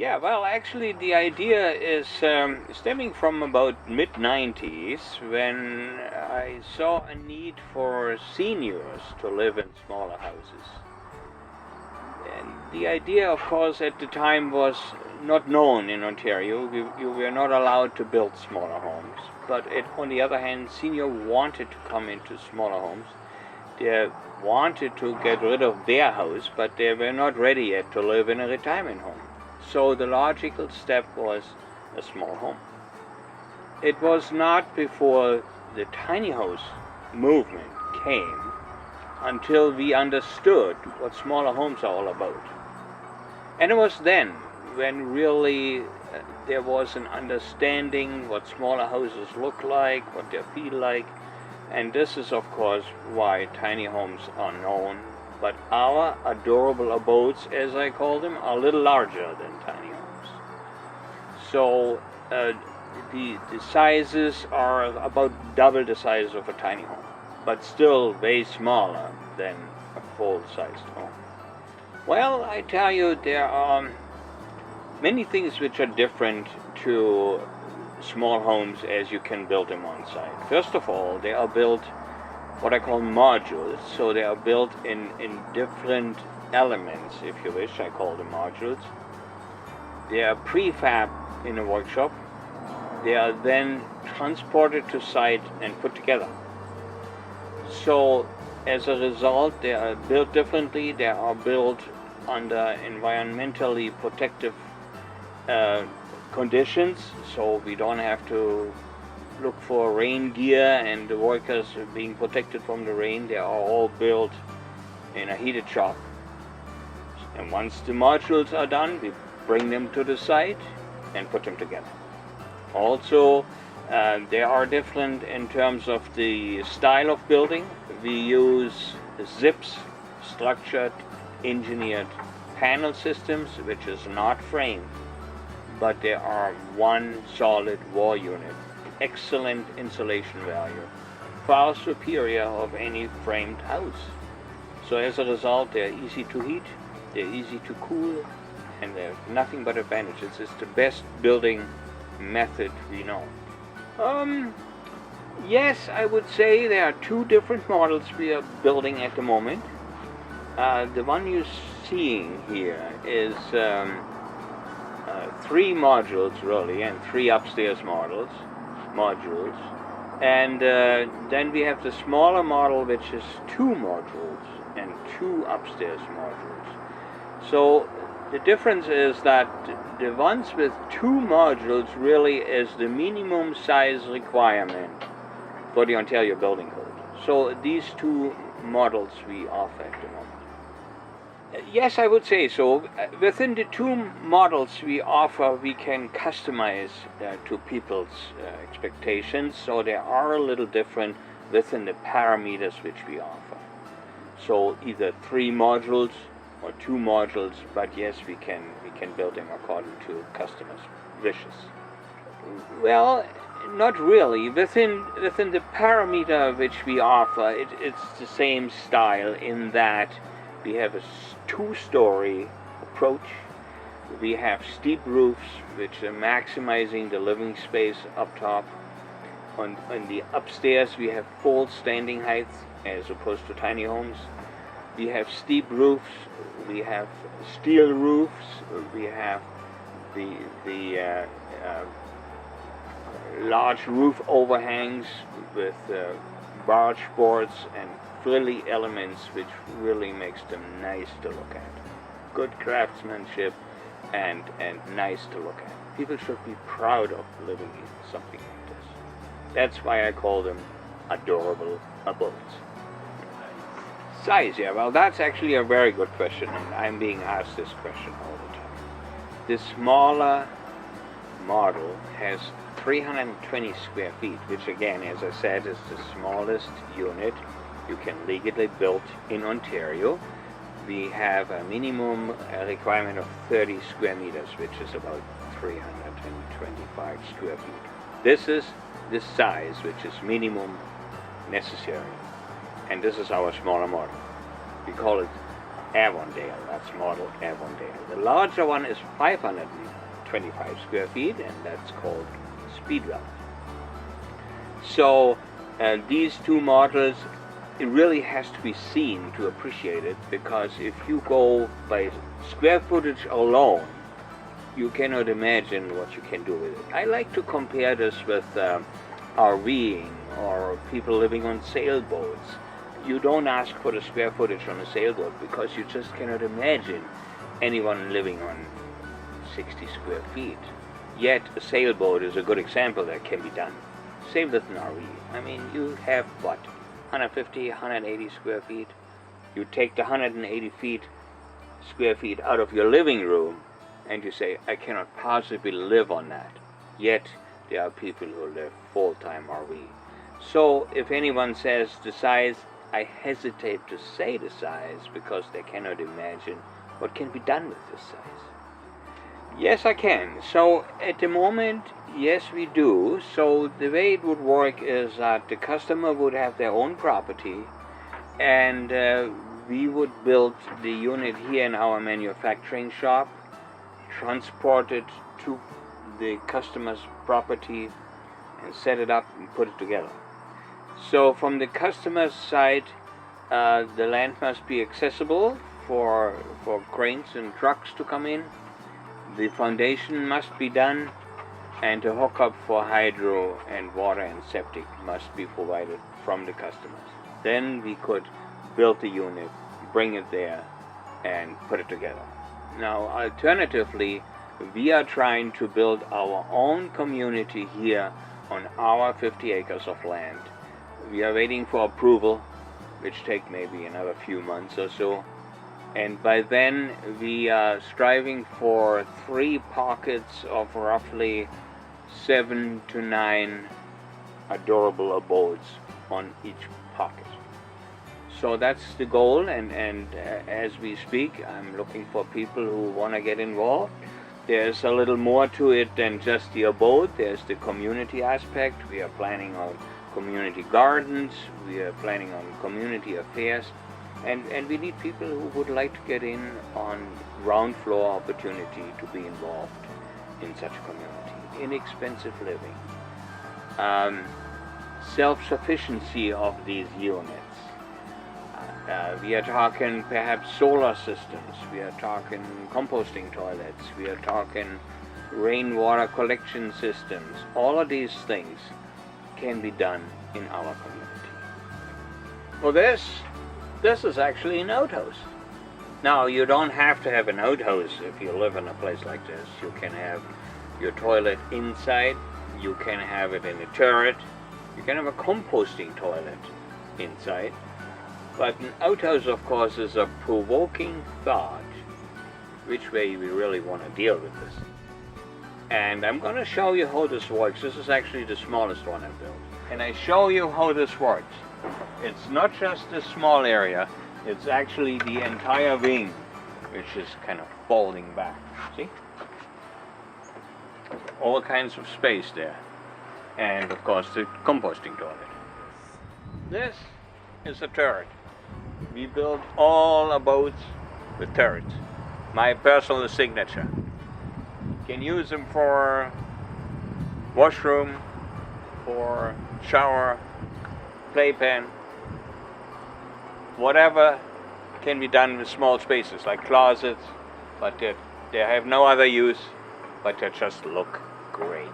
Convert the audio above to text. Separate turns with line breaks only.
Yeah, well, actually, the idea is stemming from about mid-90s when I saw a need for seniors to live in smaller houses. And the idea, of course, at the time was not known in Ontario. You were not allowed to build smaller homes. But on the other hand, seniors wanted to come into smaller homes. They wanted to get rid of their house, but they were not ready yet to live in a retirement home. So the logical step was a small home. It was not before the tiny house movement came until we understood what smaller homes are all about. And it was then when really there was an understanding what smaller houses look like, what they feel like. And this is, of course, why tiny homes are known. But our adorable abodes, as I call them, are a little larger than tiny homes. So the sizes are about double the size of a tiny home, but still way smaller than a full-sized home. Well, I tell you, there are many things which are different to small homes as you can build them on site. First of all, they are built what I call modules, so they are built in different elements, if you wish. I call them modules. They are prefab in a workshop. They are then transported to site and put together. So as a result, they are built differently. They are built under environmentally protective conditions, so we don't have to look for rain gear and the workers being protected from the rain. They are all built in a heated shop. And once the modules are done, we bring them to the site and put them together. Also, they are different in terms of the style of building. We use ZIPs, structured, engineered panel systems, which is not framed, but they are one solid wall unit. Excellent insulation value, far superior of any framed house. So as a result, they're easy to heat, they're easy to cool, and they're nothing but advantages. It's the best building method we know. Yes, I would say there are two different models we are building at the moment. The one you're seeing here is 3 modules really, and 3 upstairs modules. And then we have the smaller model, which is 2 modules and 2 upstairs modules. So the difference is that the ones with 2 modules really is the minimum size requirement for the Ontario Building Code. So these 2 models we offer at the moment. Yes, I would say so. Within the 2 models we offer, we can customize to people's expectations, so they are a little different within the parameters which we offer. So either 3 modules or 2 modules, but yes, we can build them according to customers' wishes. Well, not really. Within the parameter which we offer, it's the same style in that we have a 2-story approach. We have steep roofs, which are maximizing the living space up top. On the upstairs, we have full standing height as opposed to tiny homes. We have steep roofs. We have steel roofs. We have the large roof overhangs with barge boards and frilly elements, which really makes them nice to look at. Good craftsmanship and nice to look at. People should be proud of living in something like this. That's why I call them adorable abodes. Size, yeah, well, that's actually a very good question, and I'm being asked this question all the time. The smaller model has 320 square feet, which again, as I said, is the smallest unit you can legally build in Ontario. We have a minimum requirement of 30 square meters, which is about 325 square feet. This is the size which is minimum necessary. And this is our smaller model. We call it Avondale. That's model Avondale. The larger one is 525 square feet, and that's called Speedwell. So these two models, it really has to be seen to appreciate it, because if you go by square footage alone, you cannot imagine what you can do with it. I like to compare this with RVing or people living on sailboats. You don't ask for the square footage on a sailboat because you just cannot imagine anyone living on 60 square feet. Yet a sailboat is a good example that can be done. Same with an RV. I mean, you have what, 150, 180 square feet? You take the 180 square feet out of your living room and you say, I cannot possibly live on that. Yet there are people who live full-time RV. So if anyone says the size, I hesitate to say the size because they cannot imagine what can be done with this size. Yes, I can. So at the moment, yes, we do. So the way it would work is that the customer would have their own property, and we would build the unit here in our manufacturing shop, transport it to the customer's property, and set it up and put it together. So from the customer's side, the land must be accessible for cranes and trucks to come in. The foundation must be done, and the hookup for hydro and water and septic must be provided from the customers. Then we could build the unit, bring it there, and put it together. Now, alternatively, we are trying to build our own community here on our 50 acres of land. We are waiting for approval, which take maybe another few months or so. And by then, we are striving for 3 pockets of roughly 7 to 9 adorable abodes on each pocket. So that's the goal, and as we speak, I'm looking for people who want to get involved. There's a little more to it than just the abode. There's the community aspect. We are planning on community gardens. We are planning on community affairs. And we need people who would like to get in on ground floor opportunity to be involved in such a community. Inexpensive living. Self-sufficiency of these units. We are talking perhaps solar systems. We are talking composting toilets. We are talking rainwater collection systems. All of these things can be done in our community. Well, this is actually an outhouse. Now, you don't have to have an outhouse if you live in a place like this. You can have your toilet inside. You can have it in a turret. You can have a composting toilet inside. But an outhouse, of course, is a provoking thought which way we really want to deal with this. And I'm going to show you how this works. This is actually the smallest one I built. And I show you how this works. It's not just a small area, it's actually the entire wing, which is kind of folding back. See? All kinds of space there. And of course the composting toilet. This is a turret. We build all abodes with turrets. My personal signature. You can use them for washroom, for shower, playpen, whatever can be done with small spaces like closets, but they have no other use, but they just look great.